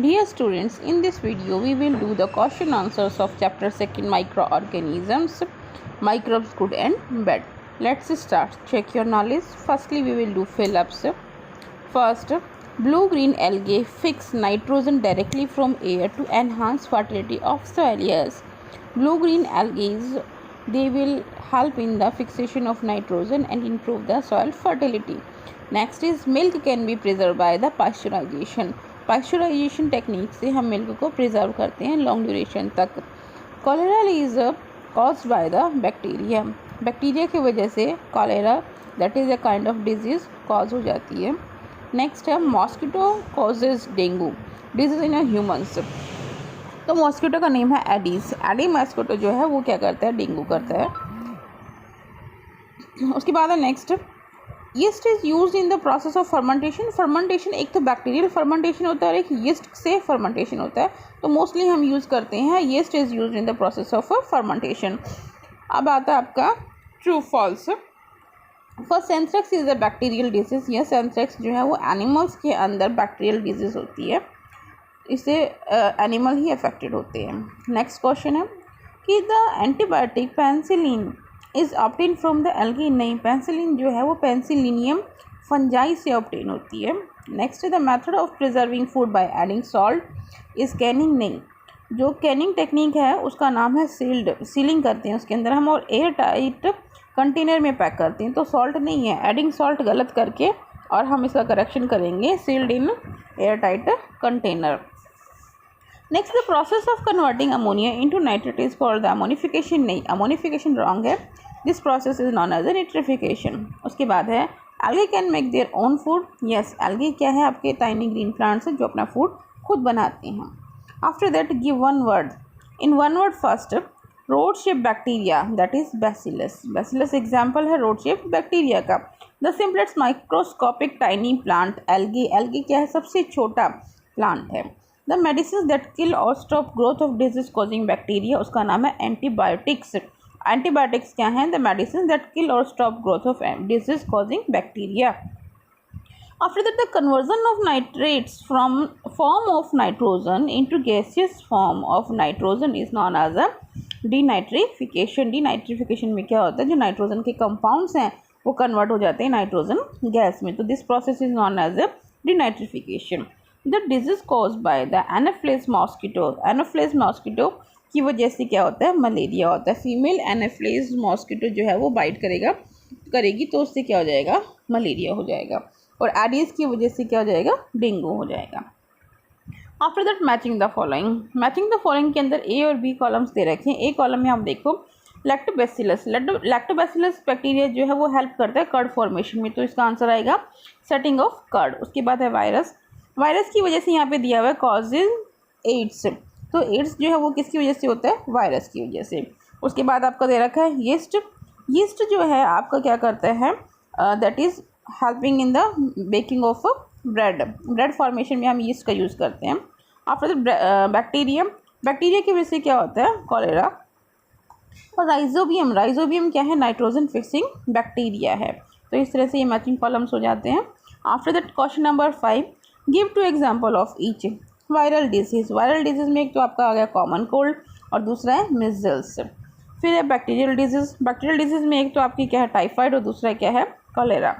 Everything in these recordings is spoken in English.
Dear students, in this video we will do the question answers of chapter 2 microorganisms, microbes good and bad. Let's start. Check your knowledge. Firstly we will do fill ups. First, blue green algae fix nitrogen directly from air to enhance fertility of soil. Yes, blue green algae they will help in the fixation of nitrogen and improve the soil fertility. Next is milk can be preserved by the pasteurization. Pasteurization technique से हम milk को preserve करते हैं long duration तक. Cholera is caused by the bacteria. Bacteria की वजह से cholera that is a kind of disease cause हो जाती है. नेक्स्ट है mosquito causes dengue disease in humans. तो मॉस्किटो का नेम है एडीज. एडी मॉस्किटो जो है वो क्या करता है, डेंगू करता है. उसके बाद है next, yeast is use in the process of fermentation. Fermentation एक तो बैक्टीरियल फर्मेंटेशन होता है और एक यीस्ट से फर्मेंटेशन होता है. तो मोस्टली हम यूज़ करते हैं yeast is use in the process of fermentation. अब आता है आपका true false. First anthrax is a bacterial disease. यह एंथ्रेक्स जो है वो एनिमल्स के अंदर बैक्टीरियल डिजीज़ होती है, इससे एनिमल ही अफेक्टेड होते हैं. नेक्स्ट क्वेश्चन है कि the antibiotic penicillin is obtain from the algae. नहीं, पेंसिलिन जो है वो पेंसिलिनियम फंजाई से ऑब्टेन होती है. Next the method of preserving food by adding salt is Canning. नहीं, जो कैनिंग टेक्निक है उसका नाम है सील्ड. सीलिंग करते हैं उसके अंदर हम और एयर टाइट कंटेनर में पैक करते हैं. तो सॉल्ट नहीं है, एडिंग सॉल्ट गलत करके और हम इसका करेक्शन करेंगे sealed in air tight container. Next the process of converting ammonia into nitrate is called the ammonification. नहीं, अमोनिफिकेशन रॉन्ग है. This process is known as a nitrification. उसके बाद है algae can make their own food. Yes, algae क्या है, आपके tiny green plants हैं जो अपना फूड खुद बनाते हैं. After that give one word. In one word first, rod shape bacteria that is bacillus. Bacillus example है रोड शेप बैक्टीरिया का. The simplest microscopic tiny plant algae. Algae क्या है, सबसे छोटा प्लांट है. द मेडिसिन दैट किल और stop growth of disease causing bacteria, उसका नाम है एंटीबायोटिक्स. एंटीबायोटिक्स क्या हैं, द मेडिसिन दैट किल और stop growth of disease causing bacteria. After that the conversion of nitrates from form of nitrogen into gaseous form of nitrogen is known as a denitrification. Denitrification में क्या होता है, जो nitrogen के compounds हैं वो convert हो जाते हैं नाइट्रोजन गैस में. तो this process is known as a denitrification. The disease cause by the Anopheles mosquito. Anopheles mosquito की वजह से क्या होता है, मलेरिया होता है. फीमेल एनाफ्लेज मॉस्किटो जो है वो बाइट करेगी तो उससे क्या हो जाएगा, मलेरिया हो जाएगा. और एडीज की वजह से क्या हो जाएगा, डेंगू हो जाएगा. After that matching the following. Matching the following के अंदर ए और बी कॉलम्स दे रखे हैं. ए कॉलम में आप देखो लैक्टोबैसिलस. लैक्टोबैसिलस बैक्टीरिया जो है वो हेल्प करता है कर्ड फॉर्मेशन में, तो इसका आंसर आएगा सेटिंग ऑफ कर्ड. उसके बाद है वायरस. वायरस की वजह से यहाँ पे दिया हुआ है कॉजेज एड्स. तो एड्स जो है वो किसकी वजह से होता है, वायरस की वजह से. उसके बाद आपका दे रखा है यीस्ट. यीस्ट जो है आपका क्या करता है, that is helping in the baking of bread. Bread formation में हम यीस्ट का यूज़ करते हैं. After the bacteria. बैक्टीरिया की वजह से क्या होता है, कॉलेरा. और राइजोबियम. राइजोबियम क्या है, नाइट्रोजन फिक्सिंग बैक्टीरिया है. तो इस तरह से ये मैचिंग कॉलम्स हो जाते हैं. After that question number 5, give two example of each. Viral disease. Viral disease में एक तो आपका आ गया कॉमन कोल्ड और दूसरा है मिजल्स. फिर है बैक्टीरियल डिजीज़. बैक्टीरियल डिजीज़ में एक तो आपकी क्या है, टाइफाइड, और दूसरा क्या है, कॉलेरा.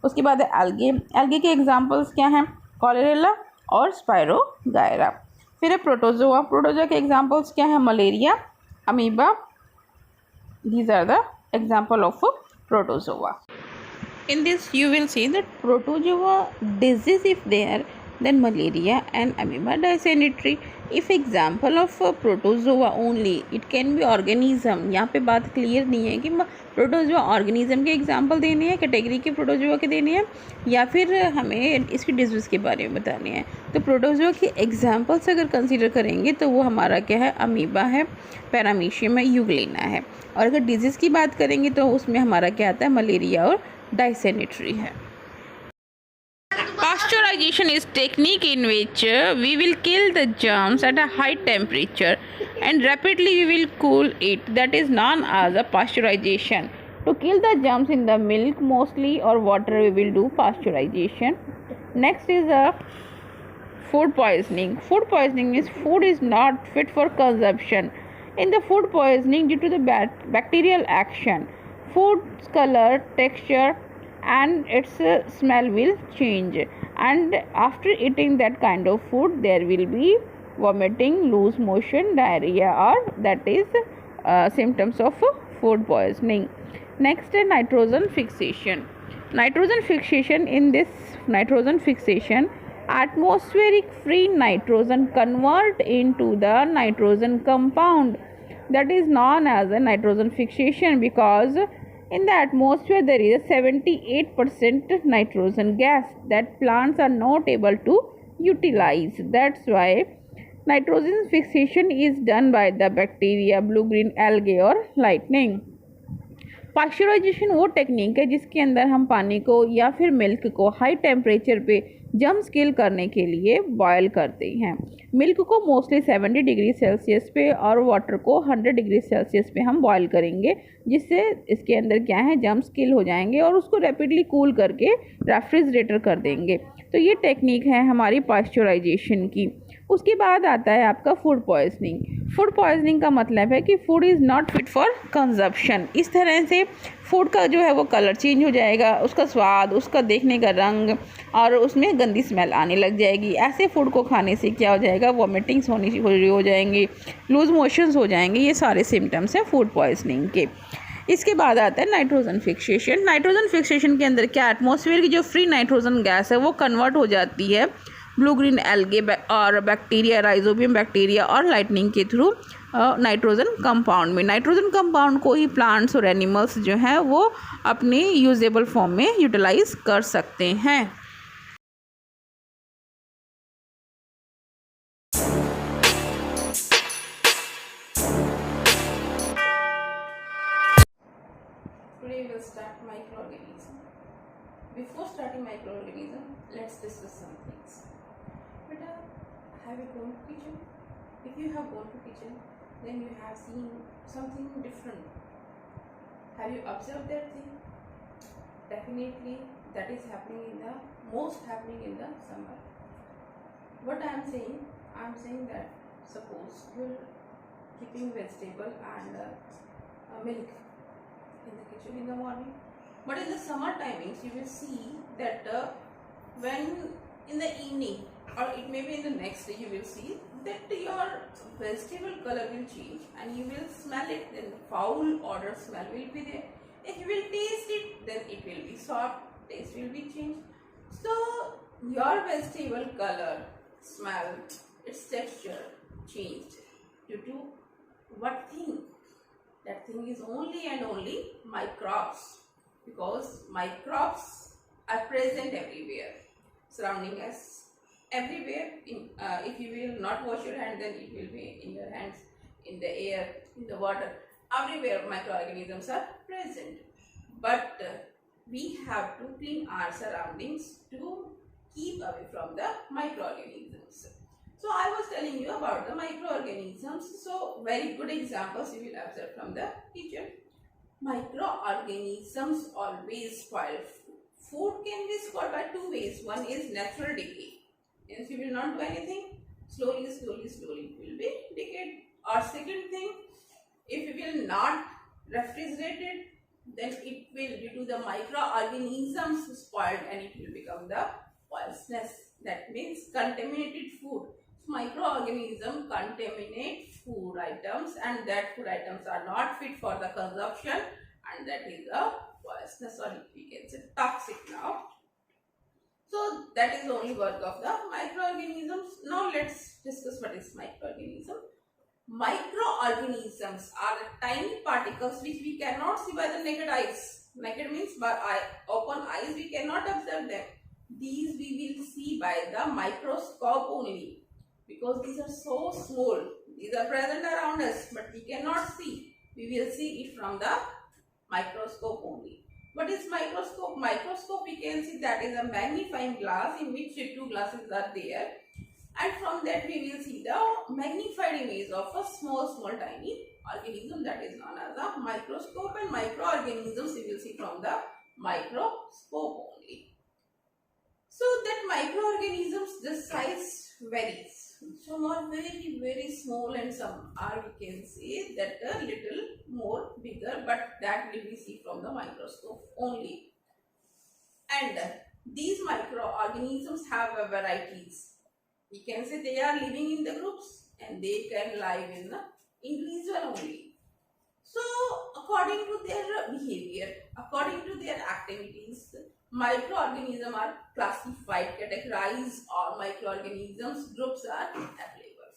उसके बाद है एल्गी. एल्गी के एग्जांपल्स क्या हैं, कॉलेरेला और स्पायरोगायरा. फिर है प्रोटोजोआ. प्रोटोजोआ के एग्जांपल्स क्या हैं, malaria, amoeba. These are the example of protozoa. In this you will see that protozoa disease if there, then malaria and amoeba dysentery. If example of protozoa only, it can be organism. यहाँ पे बात clear नहीं है कि protozoa organism के example देने हैं, category के प्रोटोजोआ के देने हैं, या फिर हमें इसकी डिजीज़ के बारे में बताने हैं. तो प्रोटोजोआ के एग्जाम्पल्स अगर कंसीडर करेंगे तो वो हमारा क्या है, अमीबा है, पैरामीशियम है, यूग्लेना है. और अगर डिजीज़ की बात करेंगे तो उसमें हमारा क्या आता है, मलेरिया और डाइसेंट्री है. Pasteurization is technique in which we will kill the germs at a high temperature and rapidly we will cool it. That is known as a pasteurization. To kill the germs in the milk mostly or water, we will do pasteurization. Next is a Food poisoning. Food poisoning means food is not fit for consumption. In the food poisoning, due to the bacterial action, food's color, texture, and its smell will change. And after eating that kind of food, there will be vomiting, loose motion, diarrhea, or that is symptoms of food poisoning. Next, nitrogen fixation. Nitrogen fixation. In this nitrogen fixation, atmospheric free nitrogen convert into the nitrogen compound, that is known as a nitrogen fixation, because in the atmosphere there is a 78% nitrogen gas that plants are not able to utilize. That's why nitrogen fixation is done by the bacteria, blue green algae or lightning. Pasteurisation वो technique है जिसके अंदर हम पानी को या फिर milk को हाई टेम्परेचर पे जम्स किल करने के लिए बॉयल करते हैं। मिल्क को मोस्टली 70 डिग्री सेल्सियस पे और वाटर को 100 डिग्री सेल्सियस पे हम बॉयल करेंगे, जिससे इसके अंदर क्या है जम्स किल हो जाएंगे और उसको रैपिडली कूल करके रेफ्रिजरेटर कर देंगे। तो ये टेक्निक है हमारी पाश्चराइजेशन की। उसके बाद आता है आपका फूड पॉइजनिंग। फूड पॉइजनिंग का मतलब है कि food is not fit for consumption. इस तरह से फूड का जो है वो कलर चेंज हो जाएगा, उसका स्वाद, उसका देखने का रंग, और उसमें गंदी स्मेल आने लग जाएगी। ऐसे फूड को खाने से क्या हो जाएगा, वॉमिटिंग्स हो जाएंगी, लूज मोशंस हो जाएंगे। ये सारे सिम्टम्स हैं फूड पॉइजनिंग के। इसके बाद आता है नाइट्रोजन फिक्सेशन। नाइट्रोजन फिक्सेशन के अंदर क्या, एटमॉस्फेयर की जो फ्री नाइट्रोजन गैस है वो कन्वर्ट हो जाती है ब्लू ग्रीन एल्गे और बैक्टीरिया, राइजोबियम बैक्टीरिया और लाइटनिंग के थ्रू नाइट्रोजन कंपाउंड में। नाइट्रोजन कंपाउंड को ही प्लांट्स और एनिमल्स जो हैं वो अपनी यूजेबल फॉर्म में यूटिलाइज कर सकते हैं। Today we'll start microorganism. Before starting microorganism, let's discuss some things. Beta, have you gone to kitchen? If you have gone to kitchen, then you have seen something different. Have you observed that thing? Definitely, that is happening in the summer. What I am saying that suppose you are keeping vegetable and milk in the kitchen in the morning, but in the summer timings you will see that when in the evening or it may be in the next day, you will see that your vegetable color will change and you will smell it, then foul odor smell will be there. If you will taste it, then it will be soft, taste will be changed. So your vegetable color, smell, its texture changed due to what thing? That thing is only and only microbes, because microbes are present everywhere, surrounding us everywhere. If you will not wash your hand, then it will be in your hands, in the air, in the water, everywhere microorganisms are present. But we have to clean our surroundings to keep away from the microorganisms. So I was telling you about the microorganisms. So very good examples you will observe from the kitchen. Microorganisms always spoil food. Food can be spoiled by two ways. One is natural decay. If you will not do anything, slowly it will be decayed. Or second thing, if you will not refrigerate it, then it will, due to the microorganisms, spoiled and it will become the poisonous. That means contaminated food. Microorganisms contaminate food items, and that food items are not fit for the consumption, and that is a poisonous, or we can say toxic now. So that is the only work of the microorganisms. Now let's discuss what is microorganism. Microorganisms are the tiny particles which we cannot see by the naked eyes. Naked means by open eyes we cannot observe them. These we will see by the microscope only, because these are so small. These are present around us, but we cannot see. We will see it from the microscope only. What is microscope? Microscope, we can see that is a magnifying glass in which two glasses are there, and from that we will see the magnified image of a small tiny organism, that is known as a microscope. And microorganisms we will see from the microscope only. So that microorganisms, the size very, so not very small, and some are, we can say that a little more bigger, but that will be see from the microscope only. And these microorganisms have a varieties. We can say they are living in the groups and they can live in the individual only. So according to their behavior, according to their activities, microorganisms are classified, categorized, or microorganisms groups are available.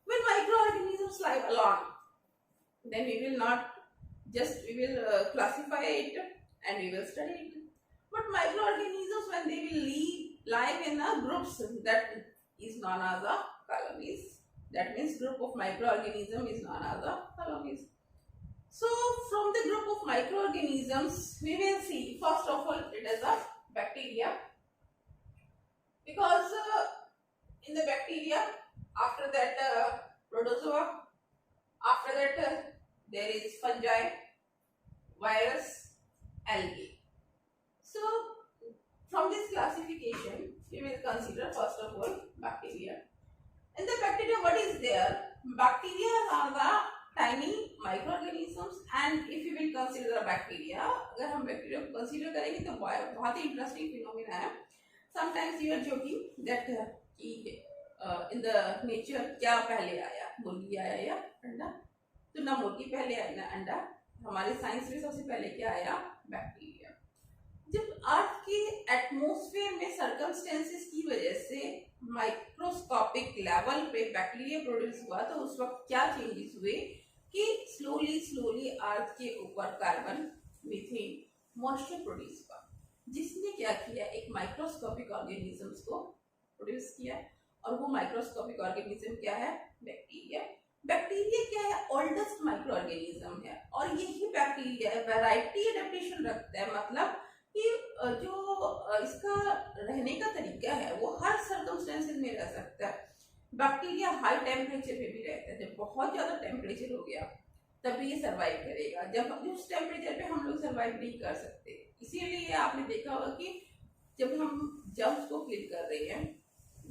When microorganisms live alone, then we will not just, we will classify it and we will study it. But microorganisms, when they will live in a groups, that is known as a colonies. That means group of microorganism is known as a colonies. So from the group of microorganisms, we will see first of all it is a bacteria, because in the bacteria, after that protozoa, after that there is fungi, virus, algae. So from this classification, we will consider first of all bacteria. In the bacteria, what is there? Bacteria are the tiny microorganisms, and if you will consider the bacteria, अगर हम bacteria को consider करेंगे तो बहुत ही interesting phenomena है. Sometimes you are joking that in the nature क्या पहले आया, मुर्गी आया या अंडा? तो ना मुर्गी पहले आया ना अंडा. हमारे साइंस में सबसे पहले क्या आया? बैक्टीरिया. जब अर्थ के एटमॉस्फेयर में सर्कमस्टेंसेस की वजह से माइक्रोस्कोपिक लेवल पे बैक्टीरिया प्रोड्यूस हुआ, तो उस वक्त क्या चेंजेस हुए कि स्लोली अर्थ के ऊपर कार्बन, मीथेन, मॉइस्चर प्रोड्यूस हुआ, जिसने क्या किया, एक माइक्रोस्कोपिक ऑर्गेनिजम्स को प्रोड्यूस किया. और वो माइक्रोस्कोपिक ऑर्गेनिज्म क्या है? बैक्टीरिया. बैक्टीरिया क्या है? ओल्डेस्ट माइक्रो ऑर्गेनिज्म है, और यही बैक्टीरिया वैरायटी एडेप्टेशन रखता है. मतलब कि जो इसका रहने का तरीका है वो हर सर्कमस्टेंसेस में रह सकता है. बैक्टीरिया हाई टेम्परेचर पे भी रहता है. जब बहुत ज्यादा टेम्परेचर हो गया तभी ये सर्वाइव करेगा, जब उस टेम्परेचर पे हम लोग सर्वाइव नहीं कर सकते. इसीलिए आपने देखा होगा कि जब हम जर्म्स को किल कर रहे हैं,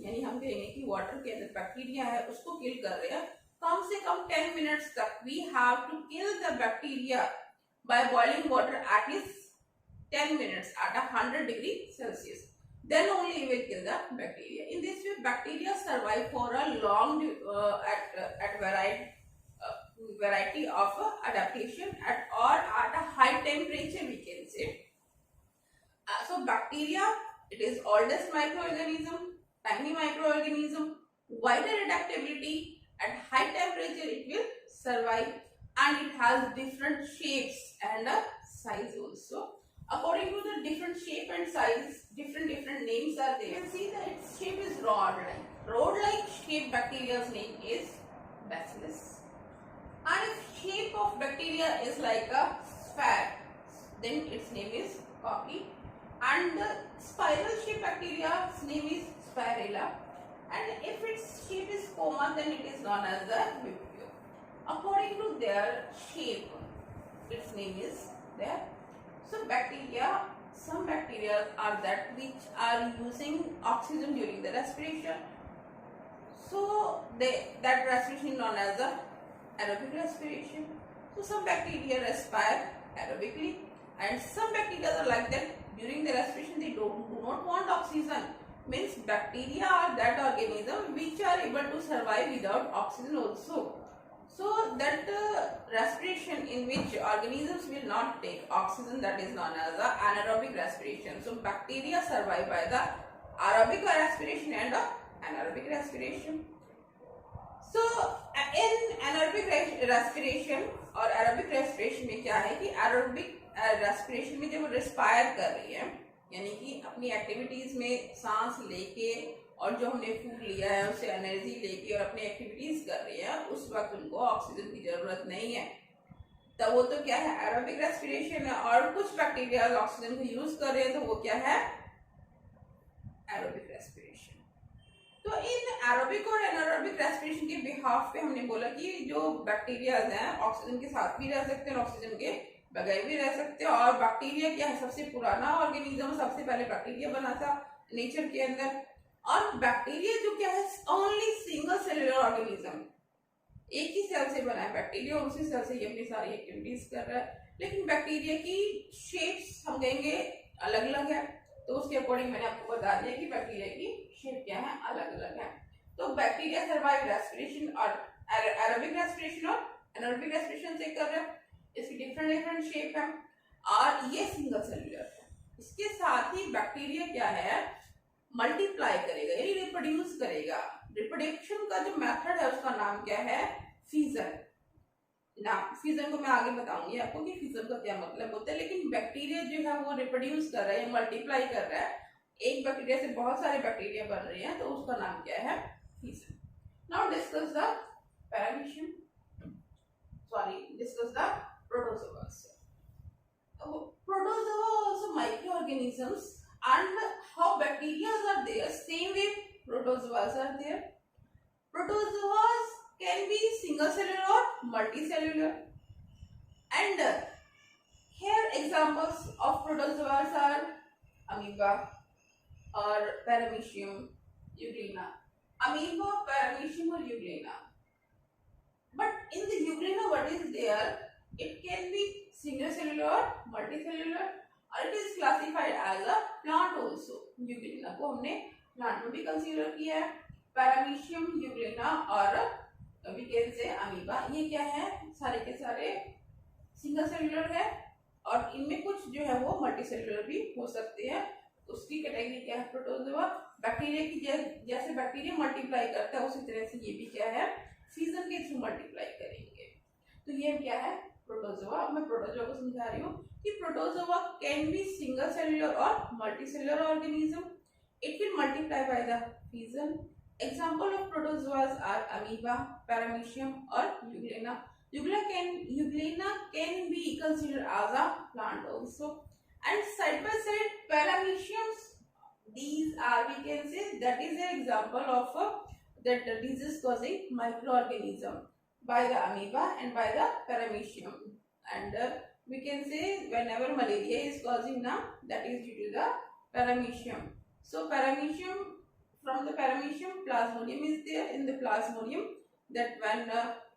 यानी हम कहेंगे कि वाटर के अंदर बैक्टीरिया है उसको किल कर रहे हैं, कम से कम 10 मिनट्स तक we have to kill the bacteria by boiling water at least 10 minutes at 100 degree Celsius. Then only you will kill the bacteria. In this way, bacteria survive for a long at variety of adaptation or at a high temperature, we can say. So bacteria, it is oldest microorganism, tiny microorganism, wider adaptability. At high temperature, it will survive, and it has different shapes and size also. According to the different shape and size, different names are there. You can see that its shape is rod-like. Rod-like shape bacteria's name is Bacillus. And if shape of bacteria is like a sphere, then its name is Cocci. And the spiral shape bacteria's name is Spirilla. And if its shape is coma, then it is known as the Vibrio. According to their shape, its name is there. So bacteria, some bacteria are that which are using oxygen during the respiration. So that respiration is known as the aerobic respiration. So some bacteria respire aerobically, and some bacteria are like that. During the respiration, they do not want oxygen. Means bacteria are that organism which are able to survive without oxygen also. So that respiration in which organisms will not take oxygen, that is known as the anaerobic respiration. So bacteria survive by the aerobic respiration and anaerobic respiration. So in anaerobic respiration और aerobic respiration में क्या है कि aerobic respiration में जब respire कर रही है, यानी कि अपनी एक्टिविटीज में सांस लेके और जो हमने फूड लिया है उससे एनर्जी लेके और अपनी एक्टिविटीज कर रही है, उस वक्त उनको ऑक्सीजन की जरूरत नहीं है. तब वो तो क्या है? एरोबिक रेस्पिरेशन है. और कुछ बैक्टीरिया ऑक्सीजन को यूज कर रहे हैं, तो वो क्या है? Aerobic respiration. तो इन एरोबिक और एनारोबिक रेस्पिरेशन के बिहाफ पे हमने बोला कि जो बैक्टीरिया हैं ऑक्सीजन के साथ भी रह सकते हैं और ऑक्सीजन के बगैर भी रह सकते हैं. और बैक्टीरिया क्या है? सबसे पुराना ऑर्गेनिज्म. सबसे पहले बैक्टीरिया बना था नेचर के अंदर. और बैक्टीरिया जो क्या है, ओनली सिंगल सेलुलर ऑर्गेनिज्म, एक ही सेल से बना है बैक्टीरिया, उसी सेल से ये अपनी सारी एक्टिविटीज कर रहा है। लेकिन बैक्टीरिया की शेप्स हम कहेंगे अलग अलग है, तो उसके अकॉर्डिंग मैंने आपको बता दिया कि बैक्टीरिया की शेप क्या है, अलग अलग है। तो बैक्टीरिया सर्वाइव रेस्पिरेशन और एरोबिक रेस्पिरेशन और एनारोबिक रेस्पिरेशन से कर रहा है, इसकी डिफरेंट डिफरेंट शेप है और ये सिंगल सेलुलर है। इसके साथ ही बैक्टीरिया क्या है, मल्टीप्लाई करेगा यानी रिप्रोड्यूस करेगा। रिप्रोडक्शन का जो मेथड है उसका नाम क्या है, फिजन। नाम फिजन को मैं आगे बताऊंगी आपको कि फिजन का क्या मतलब होता है। लेकिन बैक्टीरिया जो है वो रिप्रोड्यूस कर रहा है, मल्टीप्लाई कर रहा है, एक बैक्टीरिया से बहुत सारे बैक्टीरिया बन रहे हैं, तो उसका नाम क्या है, fission. Now discuss the paramecium, discuss the protozoas. Protozoa are also microorganisms, and how bacteria are there, same way protozoas are there. Protozoas can be single cellular or multicellular, and here examples of protozoas are amoeba or paramecium, euglena. Amoeba, paramecium or euglena. But in the euglena, what is there? It can be single cellular or multicellular, or it is classified as a plant also. euglena को हमने plant में भी consider किया है। paramecium, euglena और we can say amoeba, ये क्या है, सारे के सारे single cellular है और इनमें कुछ जो है वो multicellular भी हो सकते हैं। उसकी कैटेगरी क्या है, प्रोटोजोआ। बैक्टीरिया की जैसे बैक्टीरिया मल्टीप्लाई करता है उसी तरह से ये भी क्या है, फिजन के थ्रू मल्टीप्लाई करेंगे। तो ये क्या है, प्रोटोजोआ। अब मैं प्रोटोजोआ को समझा रही हूँ कि protozoa can be single cellular और multicellular organism. It will multiply by the fission. Example of protozoas are amoeba, paramecium और euglena. Euglena can be considered as a plant also, and side by side parameciums, these are, we can say, that is an example of that disease causing microorganism by the amoeba and by the paramecium. And we can say whenever malaria is causing now, that is due to the paramecium. So paramecium, from the paramecium plasmodium is there. In the plasmodium, that when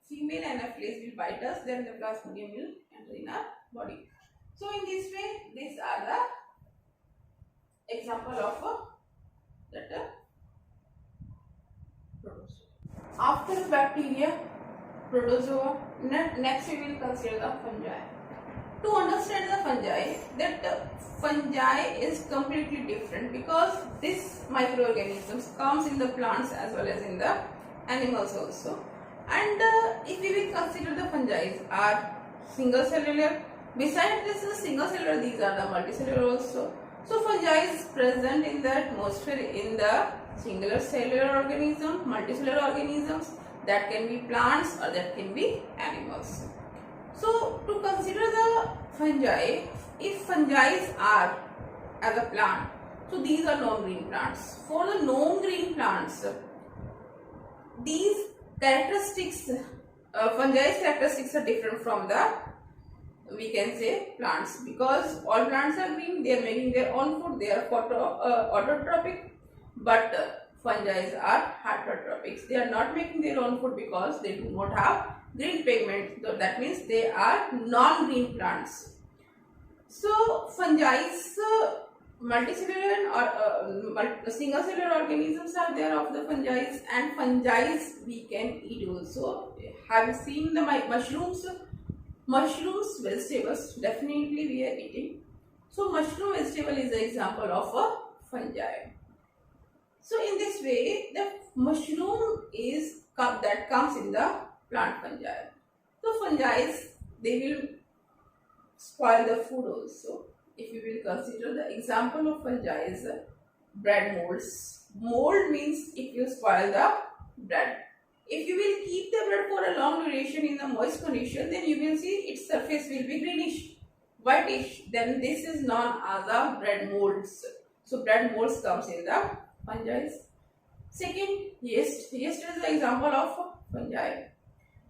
female anaphylaxis will bite us, then the plasmodium will enter in our body. So in this way, these are the example of that protozoa. After bacteria, protozoa, next we will consider the fungi. To understand the fungi, that fungi is completely different because this microorganisms comes in the plants as well as in the animals also. And if we will consider the fungi are single cellular. Besides this is single cellular, these are the multicellular also. So fungi is present in the atmosphere in the singular cellular organism, multicellular organisms, that can be plants or that can be animals. So to consider the fungi, if fungi are as a plant, so these are non-green plants. For the non-green plants, these characteristics, fungi's characteristics are different from the, we can say, plants, because all plants are green, they are making their own food, they are autotrophic, but fungi are heterotropics. They are not making their own food because they do not have green pigment, so that means they are non-green plants. So fungi, multicellular or single cellular organisms are there of the fungi, and fungi we can eat also. Have you seen the mushrooms? Mushrooms, vegetables, definitely we are eating. So mushroom vegetable is an example of a fungi. So in this way, the mushroom is that comes in the plant fungi. So fungi, they will spoil the food also. If you will consider the example of fungi is bread molds. Mold means it will spoil the bread. If you will keep the bread for a long duration in the moist condition, then you will see its surface will be greenish, whitish. Then this is known as the bread molds. So bread molds comes in the fungi. Second, yeast. Yeast is the example of fungi,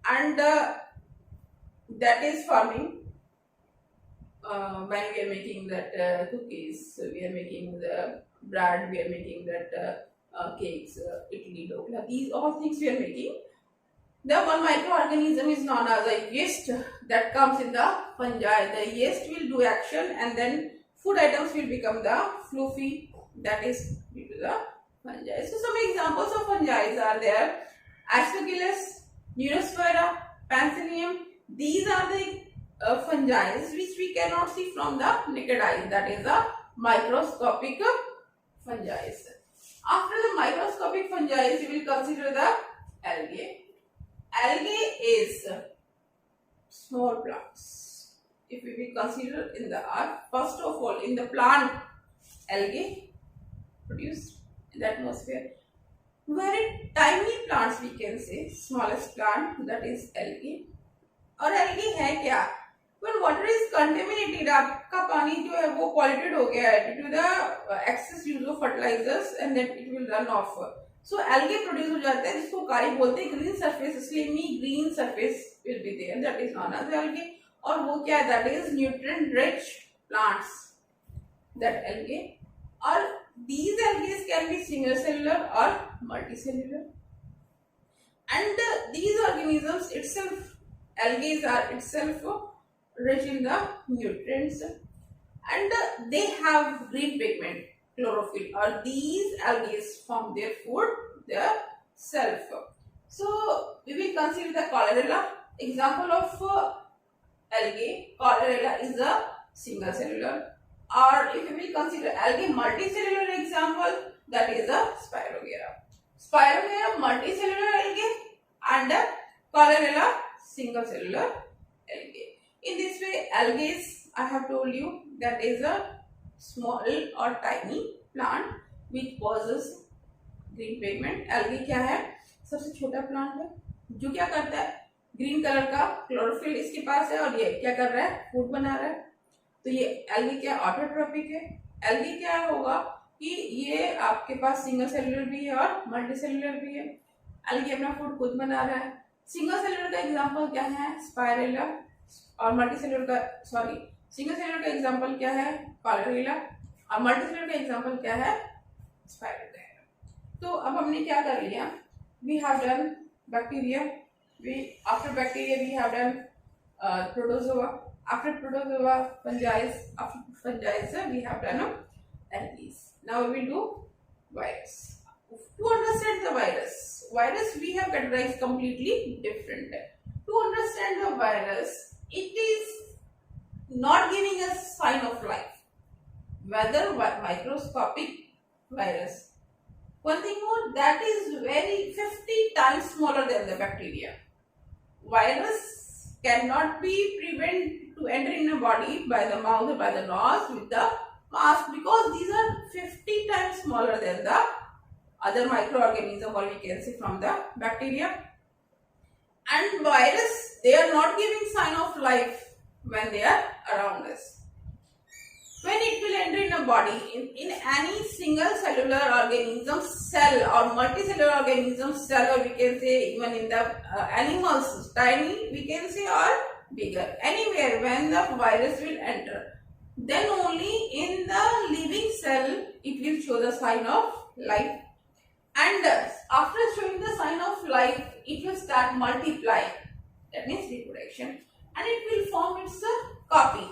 and that is forming when we are making that cookies. So we are making the bread. We are making that cakes, idli, dokla. These all things we are making. The one microorganism is known as a yeast that comes in the fungi. The yeast will do action and then food items will become the fluffy, that is due to the fungi. So some examples of fungi are there: Aspergillus, Neurospora, Pansinium. These are the fungi which we cannot see from the naked eye. That is the microscopic fungi. After the microscopic fungi, we will consider the algae. Algae is small plants. If we will consider in the earth, first of all, in the plant, algae produced in the atmosphere. Very tiny plants, we can say, smallest plant, that is algae. और algae है क्या? When water is contaminated, आपका पानी जो है वो polluted हो गया है due to the excess use of fertilizers and then it will run off. So algae produce हो जाते हैं जिसको काई बोलते हैं, green surface, slimy green surface will be there, that is known as algae. और वो क्या है? That is nutrient rich plants, that algae. और these algae can be single cellular or multicellular. And these organisms itself, algae are itself rich in the nutrients, and they have green pigment, chlorophyll, or these algae form their food self. So we will consider the Chlorella. Example of algae, Chlorella is a single cellular. Or if we will consider algae multicellular example, that is a Spirogyra. Spirogyra multicellular algae and Chlorella single cellular algae. In this way, algae, I have told you, that is a small or tiny plant which possesses green pigment. Algae क्या है? सबसे छोटा plant है जो क्या करता है? Green colour का क्लोरोफिल इसके पास है और ये क्या कर रहा है? फूड बना रहा है. तो ये एल्गी क्या ऑटोट्रोपिक है. एल्गी क्या होगा कि ये आपके पास सिंगल सेलुलर भी है और मल्टी सेलुलर भी है. एल्गी अपना फूड खुद बना रहा है. सिंगल सेलुलर का एग्जांपल क्या है? स्पाइरेला. और मल्टी सेलुलर का सिंगल सेलुलर का एग्जांपल क्या है? कॉलरेला. और मल्टी सेलुलर का एग्जांपल क्या है? स्पाइरोगैरा. तो अब हमने क्या कर लिया? We have done bacteria. After bacteria we have done protozoa. After protozoa, fungi. After fungi, we have done algae. Now we will do virus. To understand the virus we have categorized completely different. To understand the virus, it is not giving us sign of life. Whether microscopic virus. One thing more, that is very 50 times smaller than the bacteria. Virus cannot be prevented to enter in a body by the mouth or by the nose with the mask, because these are 50 times smaller than the other microorganism, or we can say from the bacteria. And virus, they are not giving sign of life when they are around us. When it will enter in a body, in any single cellular organism cell or multicellular organism cell, or we can say even in the animals, tiny we can say, or bigger, anywhere when the virus will enter, then only in the living cell it will show the sign of life. And after showing the sign of life, it will start multiplying, that means reproduction, and it will form its copy,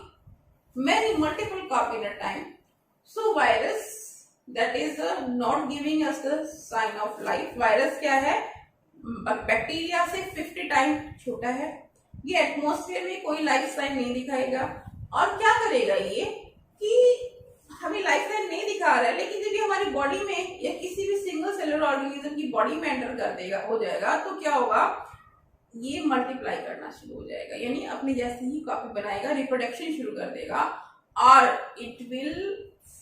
multiple copy at a time. So virus, that is not giving us the sign of life. Virus क्या है? Bacteria से 50 time छोटा है. ये atmosphere में कोई life sign नहीं दिखाएगा. और क्या करेगा ये कि हमें लाइफ साइन नहीं दिखा रहा है, लेकिन जब ये हमारी बॉडी में या किसी भी सिंगल सेलुलर ऑर्गेनिज्म की बॉडी में एंटर कर देगा, हो जाएगा, तो क्या होगा? ये मल्टीप्लाई करना शुरू हो जाएगा, यानी अपने जैसे ही कॉपी बनाएगा, रिप्रोडक्शन शुरू कर देगा, और it will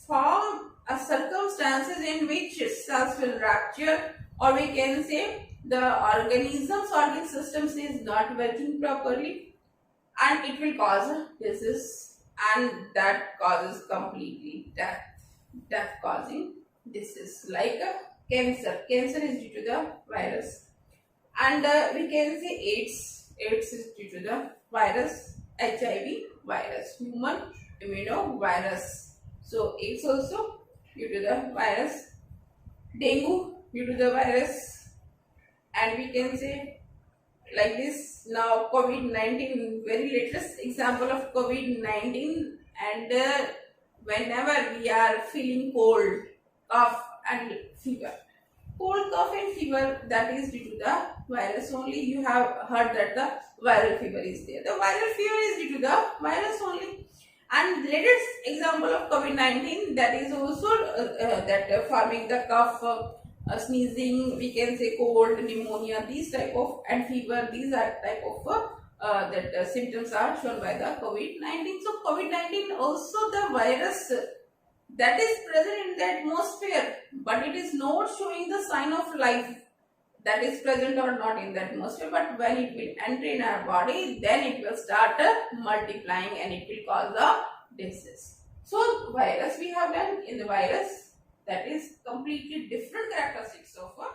form a circumstances in which cells will rupture, or we can say the organism's organ systems is not working properly, and it will cause disease, and that causes completely death causing disease, like cancer. Cancer is due to the virus. And we can say AIDS is due to the virus. HIV virus, human immunovirus. So AIDS also due to the virus. dengue due to the virus, and we can say like this. Now COVID-19, very latest example of COVID-19, and whenever we are feeling cold, cough and fever, cold, cough and fever, that is due to the virus only. You have heard that the viral fever is there. The viral fever is due to the virus only. And latest example of COVID-19, that is also that forming the cough, sneezing, we can say cold, pneumonia, these type of, and fever, these are type of that symptoms are shown by the COVID-19. So COVID-19 also the virus that is present in the atmosphere, but it is not showing the sign of life that is present or not in the atmosphere. But when it will enter in our body, then it will start multiplying and it will cause the disease. So virus we have done. In the virus, that is completely different characteristics of a